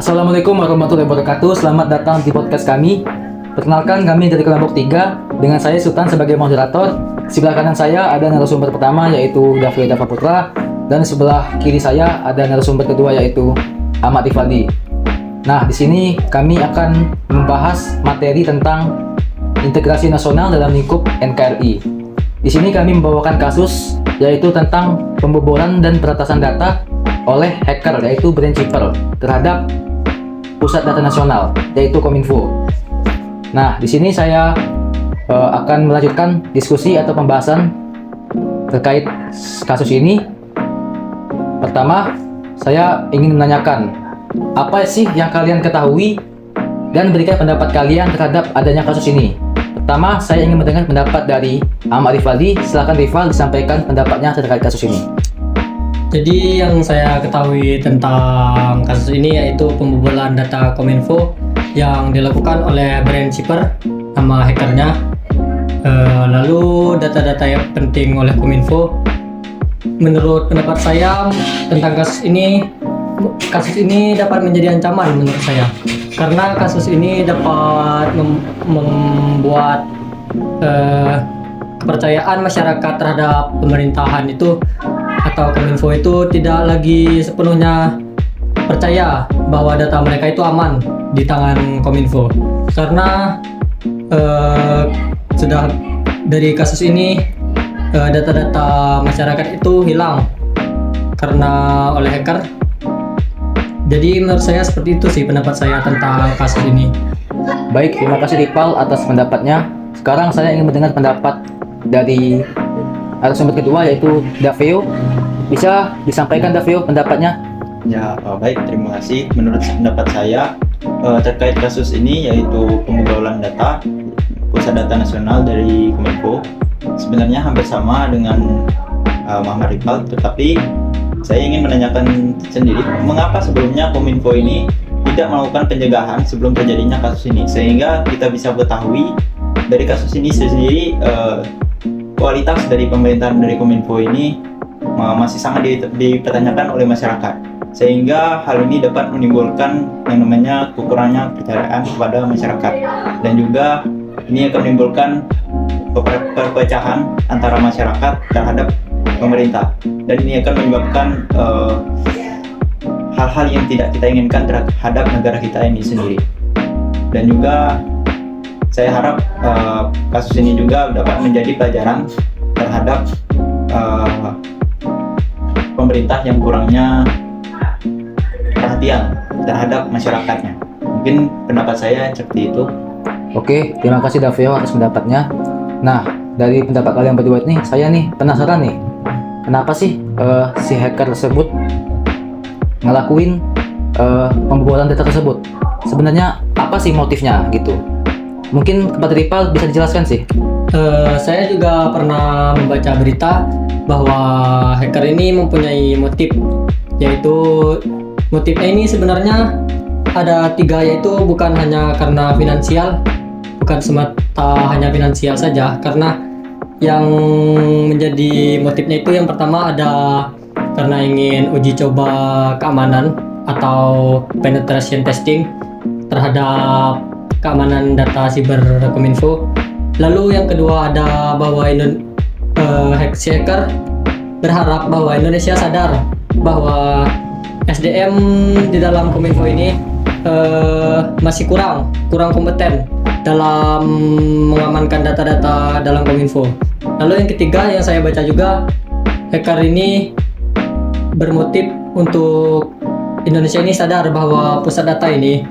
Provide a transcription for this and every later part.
Assalamualaikum warahmatullahi wabarakatuh. Selamat datang di podcast kami. Perkenalkan, kami dari kelompok 3 dengan saya Sultan sebagai moderator. Sebelah kanan saya ada narasumber pertama yaitu Davio Dava Putra, dan sebelah kiri saya ada narasumber kedua yaitu Ahmad Rifaldi. Nah, di sini kami akan membahas materi tentang integrasi nasional dalam lingkup NKRI. Di sini kami membawakan kasus yaitu tentang pembobolan dan peretasan data oleh hacker yaitu Brainchipper terhadap Pusat Data Nasional yaitu Kominfo. Nah, di sini saya akan melanjutkan diskusi atau pembahasan terkait kasus ini. Pertama, saya ingin menanyakan apa sih yang kalian ketahui dan berikan pendapat kalian terhadap adanya kasus ini. Pertama, saya ingin mendengar pendapat dari Ahmad Rifaldi. Silakan Rifal disampaikan pendapatnya terkait kasus ini. Jadi yang saya ketahui tentang kasus ini yaitu pembobolan data Kominfo yang dilakukan oleh Brainchipper, nama hackernya. Lalu data-data yang penting oleh Kominfo. Menurut pendapat saya tentang kasus ini dapat menjadi ancaman menurut saya, karena kasus ini dapat membuat kepercayaan masyarakat terhadap pemerintahan itu atau Kominfo itu tidak lagi sepenuhnya percaya bahwa data mereka itu aman di tangan Kominfo, karena sudah dari kasus ini data-data masyarakat itu hilang karena oleh hacker. Jadi menurut saya seperti itu sih pendapat saya tentang kasus ini. Baik, terima kasih Rifal atas pendapatnya. Sekarang saya ingin mendengar pendapat dari narasumber kedua yaitu Davio. Bisa disampaikan Davio pendapatnya? Ya, baik, terima kasih. Menurut pendapat saya terkait kasus ini yaitu pembobolan data Pusat Data Nasional dari Kominfo, sebenarnya hampir sama dengan Muhammad Rifal, tetapi saya ingin menanyakan sendiri mengapa sebelumnya Kominfo ini tidak melakukan pencegahan sebelum terjadinya kasus ini, sehingga kita bisa ketahui dari kasus ini sendiri kualitas dari pemerintahan dari Kominfo ini masih sangat dipertanyakan oleh masyarakat, sehingga hal ini dapat menimbulkan yang namanya kekurangan kepercayaan kepada masyarakat, dan juga ini akan menimbulkan perpecahan antara masyarakat terhadap pemerintah, dan ini akan menyebabkan hal-hal yang tidak kita inginkan terhadap negara kita ini sendiri. Dan juga saya harap kasus ini juga dapat menjadi pelajaran terhadap pemerintah yang kurangnya perhatian terhadap masyarakatnya. Mungkin pendapat saya seperti itu. Oke, terima kasih Davio atas pendapatnya. Nah, dari pendapat kalian berdua ini, saya nih penasaran nih, kenapa sih si hacker tersebut ngelakuin pembobolan data tersebut? Sebenarnya apa sih motifnya gitu? Mungkin kepada Rifal bisa dijelaskan sih. Saya juga pernah membaca berita bahwa hacker ini mempunyai motif, yaitu motifnya ini sebenarnya ada 3, yaitu bukan hanya karena finansial, bukan semata hanya finansial saja, karena yang menjadi motifnya itu yang pertama ada karena ingin uji coba keamanan atau penetration testing terhadap keamanan data siber Kominfo. Lalu yang kedua ada bahwa hacker berharap bahwa Indonesia sadar bahwa SDM di dalam Kominfo ini masih kurang kompeten dalam mengamankan data-data dalam Kominfo. Lalu yang ketiga yang saya baca juga, hacker ini bermotif untuk Indonesia ini sadar bahwa pusat data ini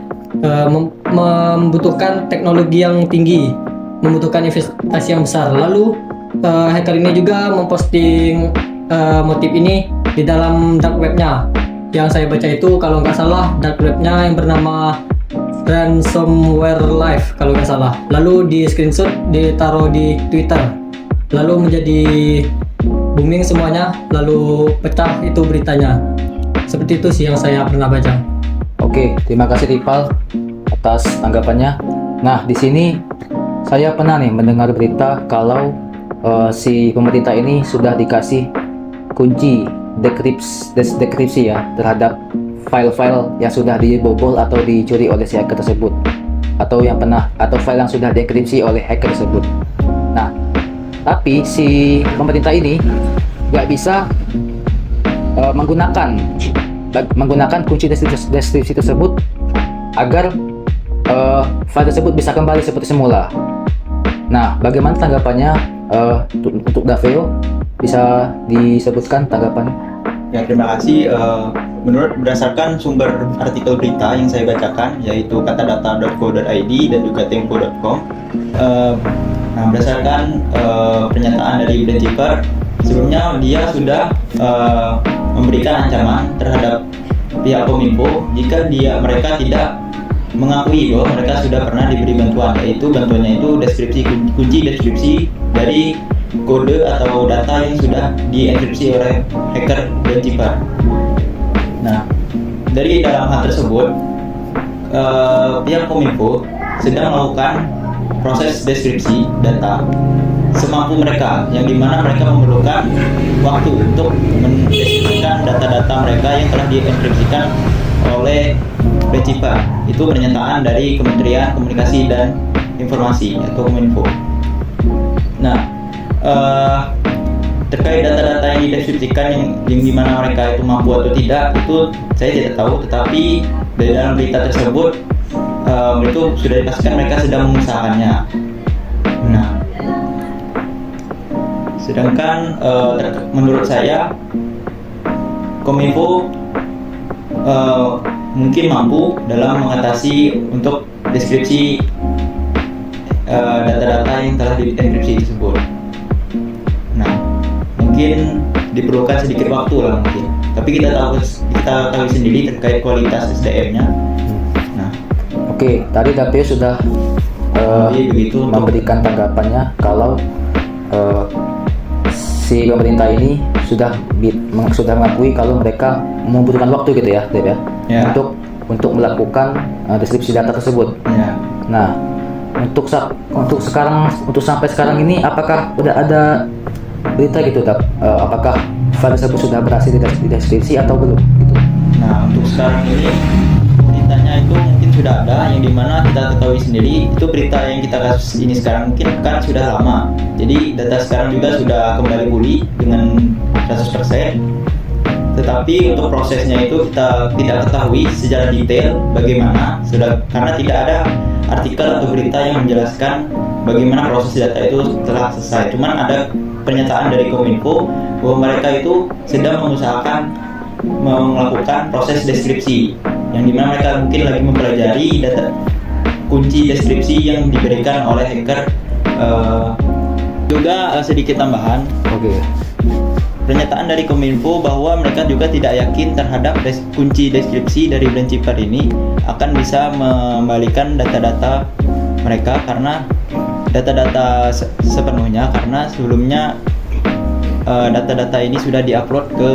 membutuhkan teknologi yang tinggi, membutuhkan investasi yang besar. Lalu hacker ini juga memposting motif ini di dalam dark webnya. Yang saya baca itu kalau nggak salah dark webnya yang bernama Ransomware Live kalau nggak salah. Lalu di screenshot ditaruh di Twitter, lalu menjadi booming semuanya, lalu pecah itu beritanya. Seperti itu sih yang saya pernah baca. Oke, terima kasih Rifal atas tanggapannya. Nah, di sini saya pernah nih mendengar berita kalau si pemerintah ini sudah dikasih kunci dekripsi ya terhadap file-file yang sudah dibobol atau dicuri oleh si hacker tersebut, atau file yang sudah dienkripsi oleh hacker tersebut. Nah, tapi si pemerintah ini nggak bisa menggunakan kunci deskripsi tersebut agar file tersebut bisa kembali seperti semula. Nah, bagaimana tanggapannya untuk Daveo? Bisa disebutkan tanggapannya? Ya, terima kasih. Berdasarkan sumber artikel berita yang saya bacakan, yaitu katadata.co.id dan juga tempo.com. Nah, berdasarkan pernyataan dari Brent Chipper, sebelumnya dia sudah memberikan ancaman terhadap pihak Kominfo jika mereka tidak mengakui bahwa mereka sudah pernah diberi bantuan, yaitu bantuannya itu kunci deskripsi dari kode atau data yang sudah dienkripsi oleh hacker Brent Chipper. Nah, dari dalam hal tersebut, pihak Kominfo sedang melakukan proses deskripsi data semampu mereka, yang dimana mereka memerlukan waktu untuk mendeskripsikan data-data mereka yang telah dienkripsikan oleh Brent Chipper. Itu pernyataan dari Kementerian Komunikasi dan Informasi atau Kominfo. Nah, terkait data-data yang dideskripsikan yang dimana mereka itu mampu atau tidak, itu saya tidak tahu, tetapi dari dalam berita tersebut itu sudah dipastikan mereka sedang mengusahakannya. Nah, sedangkan menurut saya Kominfo mungkin mampu dalam mengatasi untuk deskripsi data-data yang telah dienkripsi tersebut. Nah, mungkin diperlukan sedikit waktu lah mungkin. Tapi kita tahu sendiri terkait kualitas SDM-nya. Nah, oke, tadi Daveo sudah begitu memberikan tanggapannya kalau si pemerintah ini sudah mengakui kalau mereka membutuhkan waktu gitu ya, Dev, ya. Untuk melakukan deskripsi data tersebut. Ya. Nah, untuk sampai sekarang ini apakah udah ada berita gitu, apakah file tersebut sudah berhasil dideskripsi atau belum gitu? Nah, untuk sekarang ini beritanya itu mungkin sudah ada, yang dimana kita ketahui sendiri itu berita yang kita kasus ini sekarang mungkin kan sudah lama. Jadi data sekarang juga sudah kembali pulih dengan 100%. Tetapi untuk prosesnya itu kita tidak ketahui secara detail bagaimana, karena tidak ada artikel atau berita yang menjelaskan bagaimana proses data itu telah selesai. Cuman ada pernyataan dari Kominfo bahwa mereka itu sedang mengusahakan melakukan proses deskripsi, yang dimana mereka mungkin lagi mempelajari data kunci deskripsi yang diberikan oleh hacker. Juga sedikit tambahan. Oke. Pernyataan dari Kominfo bahwa mereka juga tidak yakin terhadap kunci deskripsi dari Brent Chipper ini akan bisa membalikan data-data mereka, karena data-data sepenuhnya, karena sebelumnya data-data ini sudah diupload ke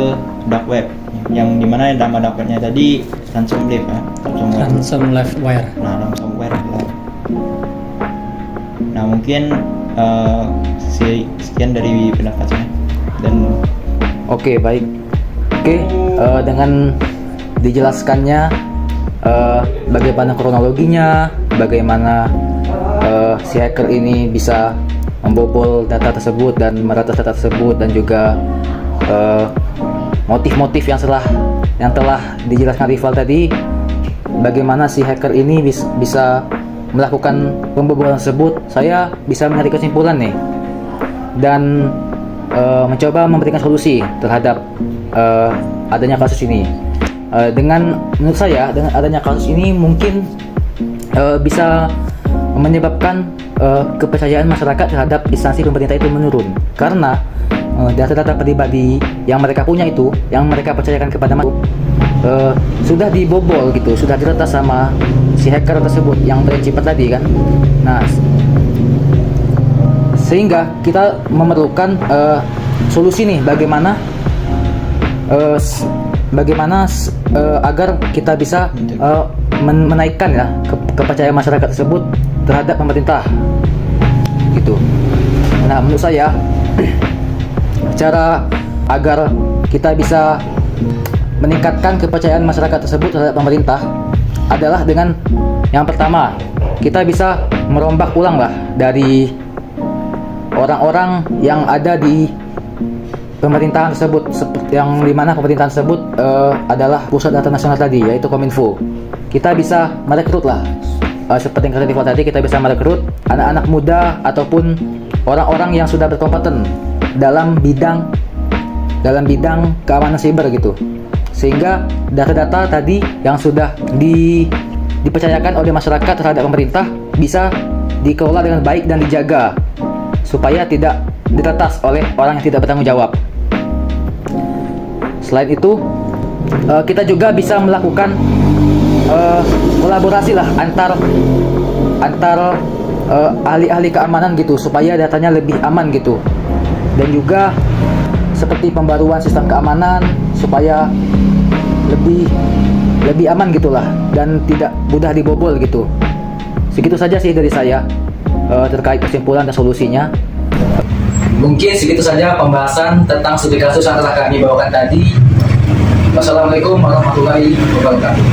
dark web, yang dimana nama dark webnya tadi ransomware. Nah, ransomware. Nah, mungkin sekian dari pendapat saya. Dan Oke, baik. Dengan dijelaskannya bagaimana kronologinya, bagaimana si hacker ini bisa membobol data tersebut dan meretas data tersebut, dan juga motif-motif yang telah dijelaskan rival tadi, bagaimana si hacker ini bisa melakukan pembobolan tersebut, saya bisa menarik kesimpulan nih dan mencoba memberikan solusi terhadap adanya kasus ini. Menurut saya, dengan adanya kasus ini mungkin bisa menyebabkan kepercayaan masyarakat terhadap instansi pemerintah itu menurun, karena data-data pribadi yang mereka punya itu, yang mereka percayakan kepada masyarakat, sudah dibobol gitu, sudah diretas sama si hacker tersebut yang Brent Chipper tadi kan. Nah, sehingga kita memerlukan solusi nih, bagaimana agar kita bisa menaikkan ya kepercayaan masyarakat tersebut terhadap pemerintah gitu. Nah, menurut saya cara agar kita bisa meningkatkan kepercayaan masyarakat tersebut terhadap pemerintah adalah dengan yang pertama, kita bisa merombak ulang lah dari orang-orang yang ada di pemerintahan tersebut, yang dimana pemerintahan tersebut adalah pusat data nasional tadi, yaitu Kominfo. Kita bisa merekrut lah, seperti yang kata Diva tadi, kita bisa merekrut anak-anak muda ataupun orang-orang yang sudah berkompeten dalam bidang keamanan siber gitu, sehingga data-data tadi yang sudah dipercayakan oleh masyarakat terhadap pemerintah bisa dikelola dengan baik dan dijaga supaya tidak diretas oleh orang yang tidak bertanggung jawab. Selain itu, kita juga bisa melakukan kolaborasi lah antar ahli-ahli keamanan gitu, supaya datanya lebih aman gitu, dan juga seperti pembaruan sistem keamanan supaya lebih aman gitulah dan tidak mudah dibobol gitu. Segitu saja sih dari saya terkait kesimpulan dan solusinya. Mungkin segitu saja pembahasan tentang studi kasus yang telah kami bawakan tadi. Wassalamualaikum warahmatullahi wabarakatuh.